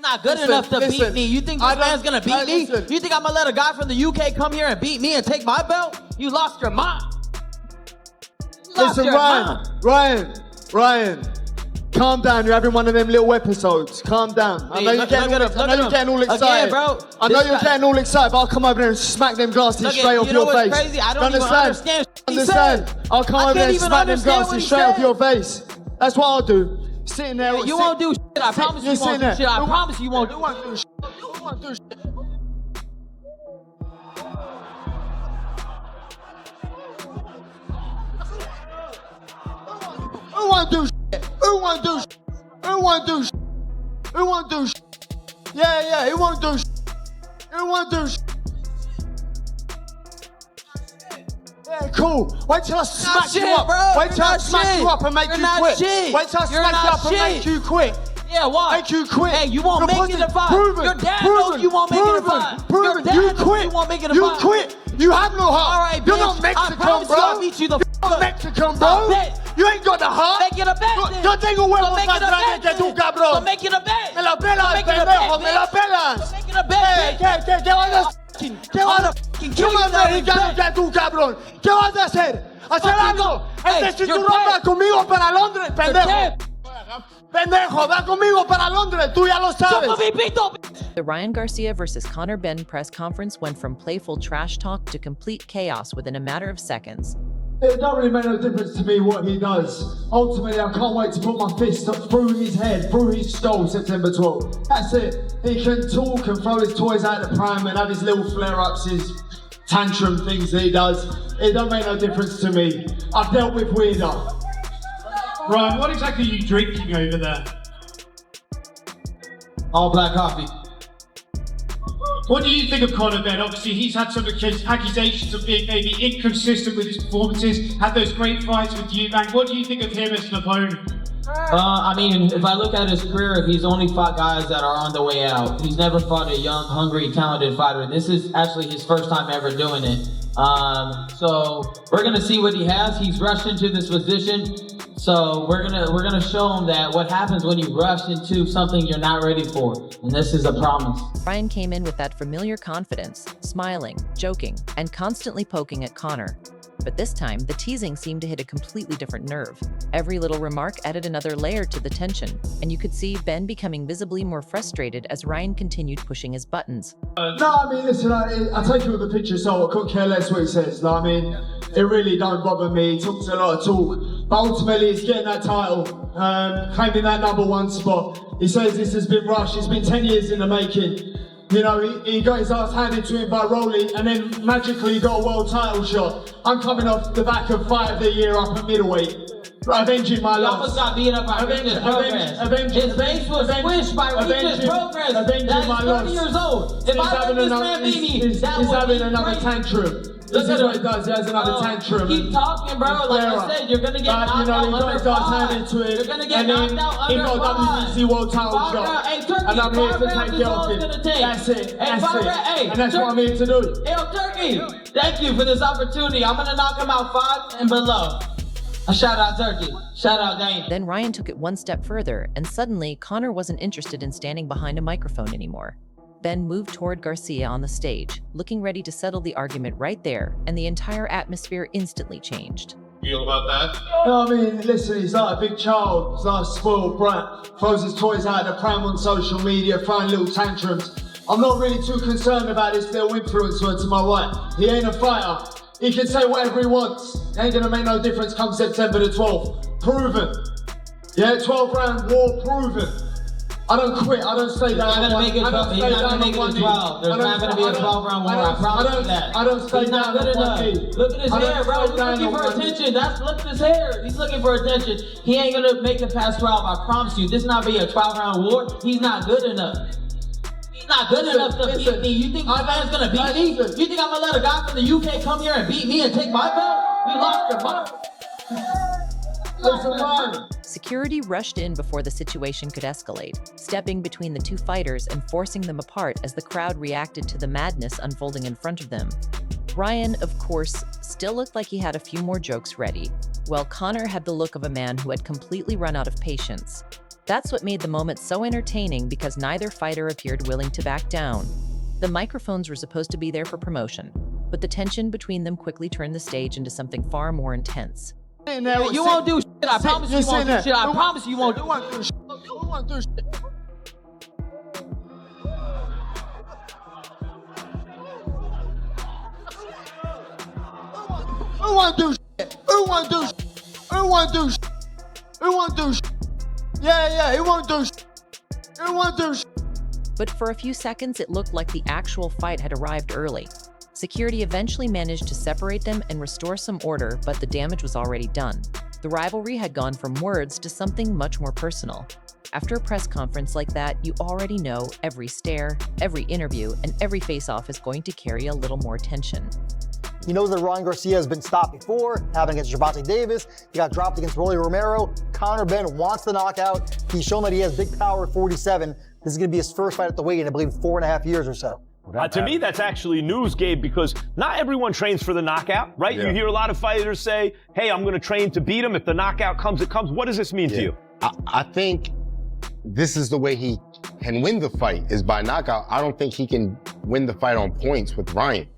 not good enough to beat me. You think this man's gonna beat me? You think I'm gonna let a guy from the UK come here and beat me and take my belt? You lost your mind. Listen, Ryan, calm down. You're having one of them little episodes. Calm down. I know you're getting all excited. Again, bro, I know you're getting all excited, but I'll come over there and smack them glasses straight off your face. Crazy? I don't even understand. I'll come over there and smack them glasses straight off your face. That's what I'll do. Sitting there. You won't do shit. I promise you won't do shit. I promise you won't do shit. You won't do shit. Who won't do shit? Who won't do shit? Who won't do shit? Who won't do shit? Yeah, who won't do shit? Who won't do shit? Yeah, cool. Wait till I smack you up. Bro. Wait till I smack you up and make you quit. Wait till I smack you up and make you quit. Yeah, why? Make you quit. Hey, you won't make it a fight. Your dad knows you won't make it a fight. Proven. You quit. You won't make it a You fight. quit. You have no heart. All right, You're bitch. not Mexican, I bro. I'll beat you the You're not Mexican, bro. You ain't got the heart. Make it a bet. Yo tengo huevos más grandes que tú, cabrón. So make it a bet. Me la pelas, pendejo. Me la pelas. So make it a bet. ¿Qué vas a hacer? ¿Qué vas a hacer? ¿Qué más mexicano que tú, cabrón? ¿Qué vas a hacer? ¿Hacer algo? El cinturón va conmigo para Londres, pendejo. Pendejo, va conmigo para Londres, tú ya lo sabes. The Ryan Garcia versus Conor Benn press conference went from playful trash talk to complete chaos within a matter of seconds. It don't really make no difference to me what he does. Ultimately, I can't wait to put my fist up through his head, through his skull, September 12th. That's it. He can talk and throw his toys out the pram and have his little flare-ups, his tantrum things that he does. It don't make no difference to me. I've dealt with weirder. Ryan, what exactly are you drinking over there? All black coffee. What do you think of Conor Benn? Obviously, he's had some accusations of being maybe inconsistent with his performances, had those great fights with you, man. What do you think of him as an opponent? I mean, if I look at his career, he's only fought guys that are on the way out. He's never fought a young, hungry, talented fighter. This is actually his first time ever doing it. So we're gonna see what he has. He's rushed into this position. So we're gonna show him that what happens when you rush into something you're not ready for, and this is a promise. Ryan came in with that familiar confidence, smiling, joking, and constantly poking at Conor. But this time, the teasing seemed to hit a completely different nerve. Every little remark added another layer to the tension, and you could see Ben becoming visibly more frustrated as Ryan continued pushing his buttons. No, I mean, listen, I take it with a pinch of salt. I couldn't care less what he says. I mean, it really don't bother me. He talks a lot of talk, but ultimately he's getting that title, claiming that #1 spot. He says this has been rushed. It's been 10 years in the making. You know, he got his ass handed to him by Rolly, and then magically he got a world title shot. I'm coming off the back of fight of the year up at middleweight, avenging my loss. He almost got beat up by Regis Progress. His face was squished by Regis Progress. Avenging my loss. 30 years old. If I let this man beat me, he's having another tantrum. This is what he does. He has another tantrum. Keep talking, bro. Like I said, you're gonna get knocked out under five. You're gonna get knocked out under five. WBC world title shot. Hey, Turkey, and I'm here to take it off him. That's it. And that's what I'm here to do. Hey, Turkey, thank you for this opportunity. I'm gonna knock him out 5 and below. A shout out Turkey. Shout out Dane. Then Ryan took it one step further, and suddenly Conor wasn't interested in standing behind a microphone anymore. Ben moved toward Garcia on the stage, looking ready to settle the argument right there, and the entire atmosphere instantly changed. Feel about that? No, I mean, listen, he's like a big child. He's like a spoiled brat. Throws his toys out of the pram on social media, throwing little tantrums. I'm not really too concerned about this little influencer to my right. He ain't a fighter. He can say whatever he wants. It ain't gonna make no difference come September the 12th. Proven. Yeah, 12-round war proven. I don't quit. I don't stay down. He's not gonna make it 12. He's not gonna make it 12. There's not gonna be a 12-round war. I promise you that. I don't stay He's not good enough. Look at his hair, bro. He's looking for attention. Look at his hair. He's looking for attention. He ain't gonna make it past 12. I promise you. This not be a 12-round war. He's not good enough. He's not good enough to beat me. You think this man's gonna beat me? You think I'm gonna let a guy from the UK come here and beat me and take my belt? You lost your mind. Security rushed in before the situation could escalate, stepping between the two fighters and forcing them apart as the crowd reacted to the madness unfolding in front of them. Ryan, of course, still looked like he had a few more jokes ready, while Conor had the look of a man who had completely run out of patience. That's what made the moment so entertaining because neither fighter appeared willing to back down. The microphones were supposed to be there for promotion, but the tension between them quickly turned the stage into something far more intense. You won't do shit. I promise you won't do shit. I promise you won't do shit. You won't do shit. Who won't do shit? Who won't do shit? Who won't do shit? Who won't do shit? Yeah, who won't do shit? Who won't do shit? But for a few seconds, it looked like the actual fight had arrived early. Security eventually managed to separate them and restore some order, but the damage was already done. The rivalry had gone from words to something much more personal. After a press conference like that, you already know every stare, every interview, and every face-off is going to carry a little more tension. He knows that Ryan Garcia has been stopped before, happened against Gervonta Davis. He got dropped against Rolly Romero. Conor Benn wants the knockout. He's shown that he has big power at 47. This is going to be his first fight at the weight in, I believe, 4.5 years or so. To me, that's actually news, Gabe, because not everyone trains for the knockout, right? Yeah. You hear a lot of fighters say, hey, I'm going to train to beat him. If the knockout comes, it comes. What does this mean to you? I think this is the way he can win the fight, is by knockout. I don't think he can win the fight on points with Ryan.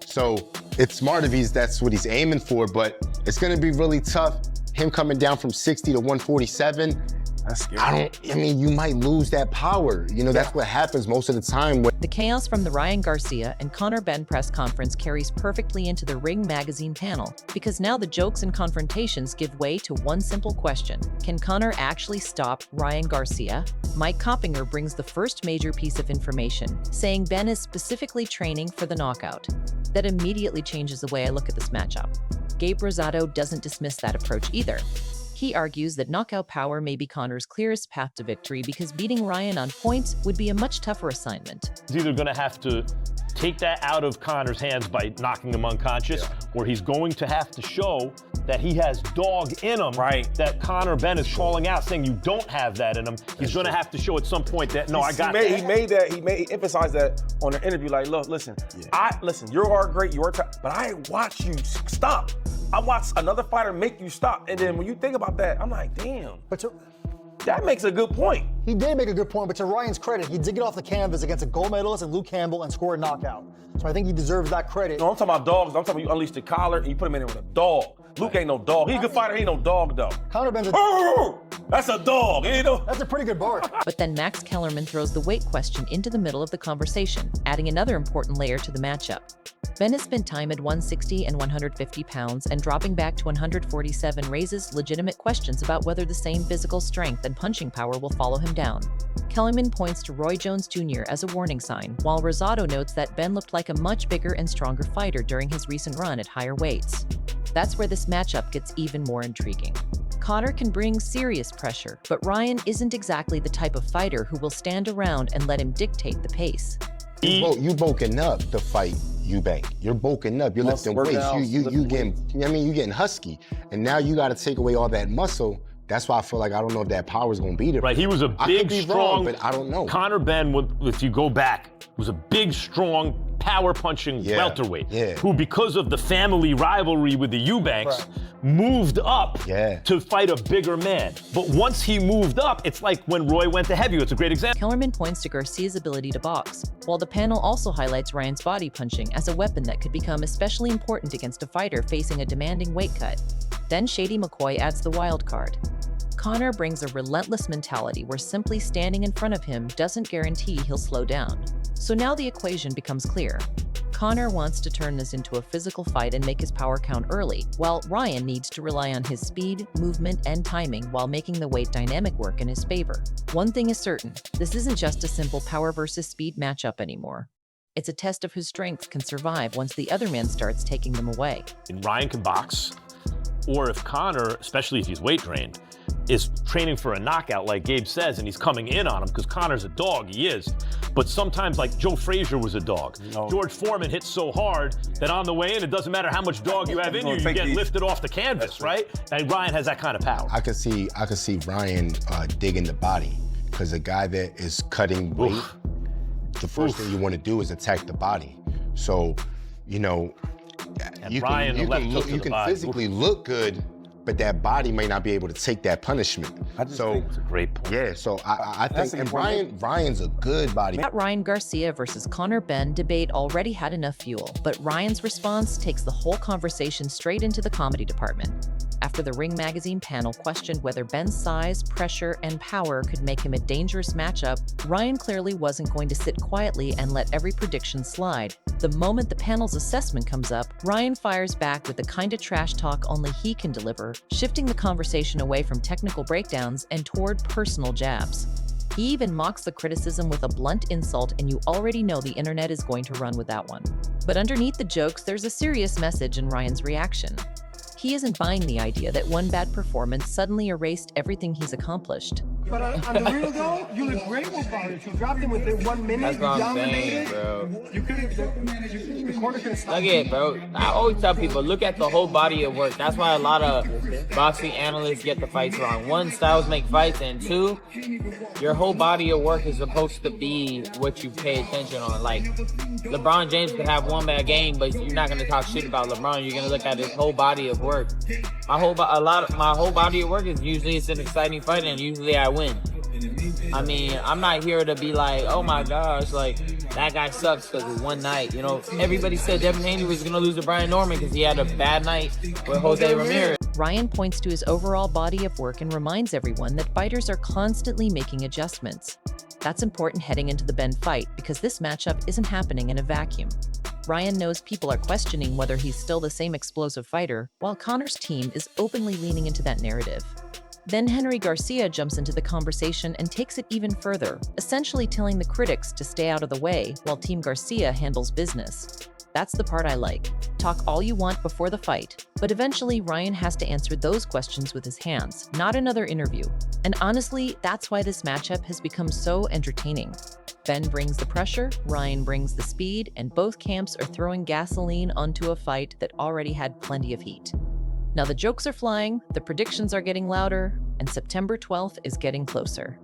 So it's smart if that's what he's aiming for, but it's going to be really tough. Him coming down from 60 to 147. That's scary. I mean, you might lose that power. You know, that's what happens most of the time. The chaos from the Ryan Garcia and Conor Benn press conference carries perfectly into the Ring magazine panel, because now the jokes and confrontations give way to one simple question. Can Conor actually stop Ryan Garcia? Mike Coppinger brings the first major piece of information, saying Benn is specifically training for the knockout. That immediately changes the way I look at this matchup. Gabe Rosado doesn't dismiss that approach either. He argues that knockout power may be Conor's clearest path to victory because beating Ryan on points would be a much tougher assignment. He's either going to have to take that out of Conor's hands by knocking him unconscious, or he's going to have to show that he has dog in him, that Conor Benn is calling out, saying you don't have that in him. He's going to have to show at some point that, no, I got that. He emphasized that on an interview, like, look, listen, you are great, you are tough, but I watch you stop. I watched another fighter make you stop, and then when you think about that, I'm like, damn. That makes a good point. He did make a good point, but to Ryan's credit, he did get off the canvas against a gold medalist and Luke Campbell and scored a knockout. So I think he deserves that credit. No, I'm talking about dogs. I'm talking about you unleash the collar and you put him in there with a dog. Luke ain't no dog. He's a good fighter, he ain't no dog, though. Conor Benn's that's a dog, you know? That's a pretty good bark. But then Max Kellerman throws the weight question into the middle of the conversation, adding another important layer to the matchup. Benn has spent time at 160 and 150 pounds, and dropping back to 147 raises legitimate questions about whether the same physical strength and punching power will follow him down. Kellerman points to Roy Jones Jr. as a warning sign, while Rosado notes that Benn looked like a much bigger and stronger fighter during his recent run at higher weights. That's where this matchup gets even more intriguing. Conor can bring serious pressure, but Ryan isn't exactly the type of fighter who will stand around and let him dictate the pace. You bulking up to fight Eubank. You're bulking up. You're lifting weights. You getting husky, and now you got to take away all that muscle. That's why I feel like I don't know if that power is going to be there. Right, he was a big, strong, but I don't know. Conor Benn, if you go back, was a big, strong, power-punching welterweight who, because of the family rivalry with the Eubanks, moved up to fight a bigger man. But once he moved up, it's like when Roy went to heavyweight. It's a great example. Kellerman points to Garcia's ability to box, while the panel also highlights Ryan's body punching as a weapon that could become especially important against a fighter facing a demanding weight cut. Then Shady McCoy adds the wild card. Conor brings a relentless mentality where simply standing in front of him doesn't guarantee he'll slow down. So now the equation becomes clear. Conor wants to turn this into a physical fight and make his power count early, while Ryan needs to rely on his speed, movement, and timing while making the weight dynamic work in his favor. One thing is certain, this isn't just a simple power versus speed matchup anymore. It's a test of whose strength can survive once the other man starts taking them away. And Ryan can box, or if Conor, especially if he's weight trained, is training for a knockout like Gabe says, and he's coming in on him because Conor's a dog, he is. But sometimes, like Joe Frazier was a dog. George Foreman hits so hard that on the way in, it doesn't matter how much dog you have in you, you get lifted off the canvas, right? And Ryan has that kind of power. I could see Ryan digging the body, because a guy that is cutting weight, the first thing you want to do is attack the body. So, you know, you can physically look good but that body may not be able to take that punishment. I just think it's a great point. Yeah, so I think, and Ryan's a good body. That Ryan Garcia versus Conor Benn debate already had enough fuel, but Ryan's response takes the whole conversation straight into the comedy department. After the Ring Magazine panel questioned whether Benn's size, pressure, and power could make him a dangerous matchup, Ryan clearly wasn't going to sit quietly and let every prediction slide. The moment the panel's assessment comes up, Ryan fires back with the kind of trash talk only he can deliver, shifting the conversation away from technical breakdowns and toward personal jabs. He even mocks the criticism with a blunt insult, and you already know the internet is going to run with that one. But underneath the jokes, there's a serious message in Ryan's reaction. He isn't buying the idea that one bad performance suddenly erased everything he's accomplished. But on the real though, you look great with bodies. You dropped him within 1 minute. That's what I'm saying, bro. You couldn't. The corner couldn't stop. Look at it, bro. I always tell people, look at the whole body of work. That's why a lot of boxing analysts get the fights wrong. One, styles make fights, and two, your whole body of work is supposed to be what you pay attention on. Like, LeBron James could have one bad game, but you're not gonna talk shit about LeBron. You're gonna look at his whole body of work. My whole body of work is usually it's an exciting fight, and usually I win. I mean, I'm not here to be like, oh my gosh, like, that guy sucks because of one night. You know, everybody said Devin Haney was going to lose to Brian Norman because he had a bad night with Jose Ramirez. Ryan points to his overall body of work and reminds everyone that fighters are constantly making adjustments. That's important heading into the Benn fight because this matchup isn't happening in a vacuum. Ryan knows people are questioning whether he's still the same explosive fighter, while Conor's team is openly leaning into that narrative. Then Henry Garcia jumps into the conversation and takes it even further, essentially telling the critics to stay out of the way while Team Garcia handles business. That's the part I like. Talk all you want before the fight, but eventually Ryan has to answer those questions with his hands, not another interview. And honestly, that's why this matchup has become so entertaining. Benn brings the pressure, Ryan brings the speed, and both camps are throwing gasoline onto a fight that already had plenty of heat. Now the jokes are flying, the predictions are getting louder, and September 12th is getting closer.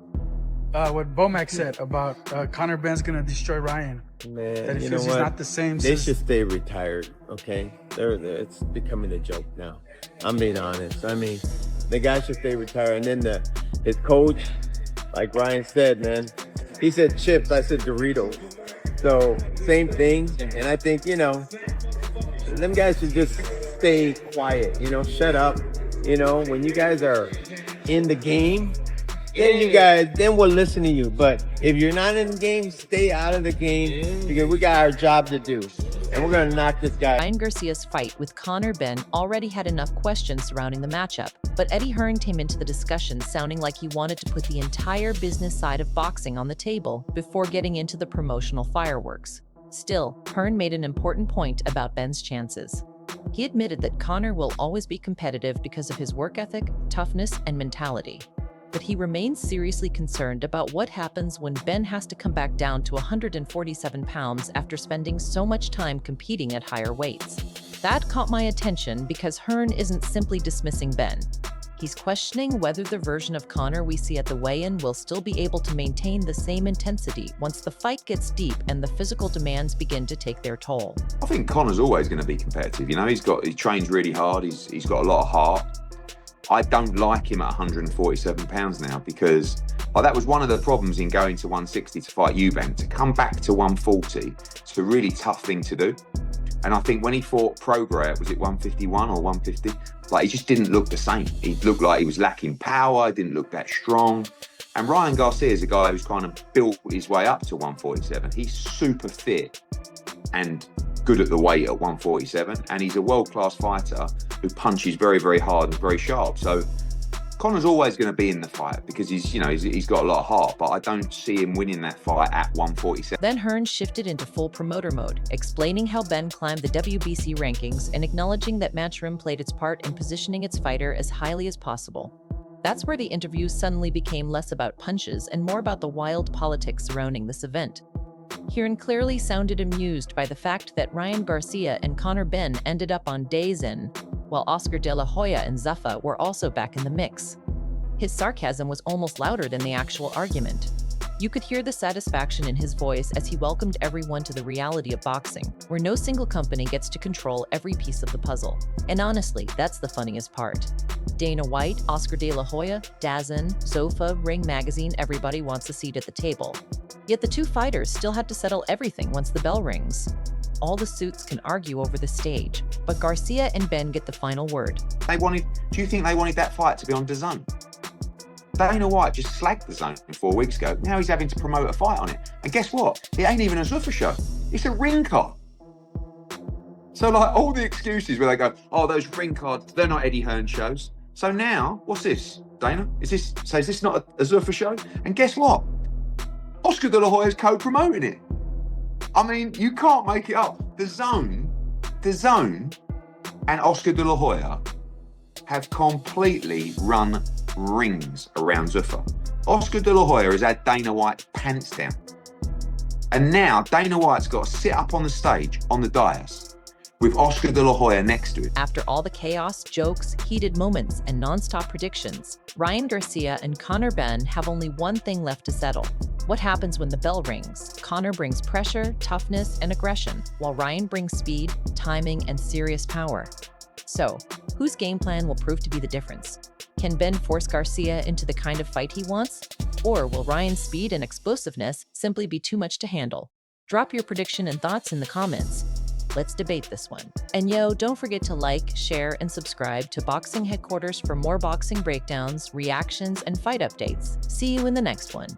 What Bomac said about Conor Benn's gonna destroy Ryan. Man, that he you know feels what? He's not the same. They should stay retired, okay? It's becoming a joke now. I'm being honest. I mean, the guy should stay retired. And then his coach, like Ryan said, man, he said chips, I said Doritos. So, same thing. And I think, you know, them guys should just stay quiet, you know, shut up. You know, when you guys are in the game, then we'll listen to you. But if you're not in the game, stay out of the game because we got our job to do. And we're gonna knock this guy. Ryan Garcia's fight with Conor Benn already had enough questions surrounding the matchup, but Eddie Hearn came into the discussion sounding like he wanted to put the entire business side of boxing on the table before getting into the promotional fireworks. Still, Hearn made an important point about Benn's chances. He admitted that Conor will always be competitive because of his work ethic, toughness, and mentality. But he remains seriously concerned about what happens when Benn has to come back down to 147 pounds after spending so much time competing at higher weights. That caught my attention because Hearn isn't simply dismissing Benn. He's questioning whether the version of Conor we see at the weigh-in will still be able to maintain the same intensity once the fight gets deep and the physical demands begin to take their toll. I think Conor's always going to be competitive. You know, he trains really hard. He's got a lot of heart. I don't like him at 147 pounds now because that was one of the problems in going to 160 to fight Eubank. To come back to 140, it's a really tough thing to do. And I think when he fought Prograis, was it 151 or 150? Like, he just didn't look the same. He looked like he was lacking power, didn't look that strong. And Ryan Garcia is a guy who's kind of built his way up to 147. He's super fit and good at the weight at 147. And he's a world-class fighter who punches very, very hard and very sharp. So Conor's always going to be in the fight because he's got a lot of heart, but I don't see him winning that fight at 147. Then Hearn shifted into full promoter mode, explaining how Benn climbed the WBC rankings and acknowledging that Matchroom played its part in positioning its fighter as highly as possible. That's where the interview suddenly became less about punches and more about the wild politics surrounding this event. Hearn clearly sounded amused by the fact that Ryan Garcia and Conor Benn ended up on Days In, while Oscar De La Hoya and Zuffa were also back in the mix. His sarcasm was almost louder than the actual argument. You could hear the satisfaction in his voice as he welcomed everyone to the reality of boxing, where no single company gets to control every piece of the puzzle. And honestly, that's the funniest part. Dana White, Oscar De La Hoya, DAZN, Zofa, Ring Magazine, everybody wants a seat at the table. Yet the two fighters still had to settle everything once the bell rings. All the suits can argue over the stage, but Garcia and Benn get the final word. Do you think they wanted that fight to be on DAZN? Dana White just slagged DAZN 4 weeks ago. Now he's having to promote a fight on it. And guess what? It ain't even a Zuffa show. It's a ring card. So like all the excuses where they go, oh, those ring cards, they're not Eddie Hearn shows. So now, what's this, Dana? Is this not a Zuffa show? And guess what? Oscar De La Hoya's co-promoting it. I mean, you can't make it up. The Zone and Oscar De La Hoya have completely run rings around Zuffa. Oscar De La Hoya has had Dana White's pants down. And now Dana White's got to sit up on the stage, on the dais, with Oscar De La Hoya next to it. After all the chaos, jokes, heated moments, and non-stop predictions, Ryan Garcia and Conor Benn have only one thing left to settle. What happens when the bell rings? Conor brings pressure, toughness, and aggression, while Ryan brings speed, timing, and serious power. So, whose game plan will prove to be the difference? Can Benn force Garcia into the kind of fight he wants? Or will Ryan's speed and explosiveness simply be too much to handle? Drop your prediction and thoughts in the comments. Let's debate this one. And yo, don't forget to like, share, and subscribe to Boxing Headquarters for more boxing breakdowns, reactions, and fight updates. See you in the next one.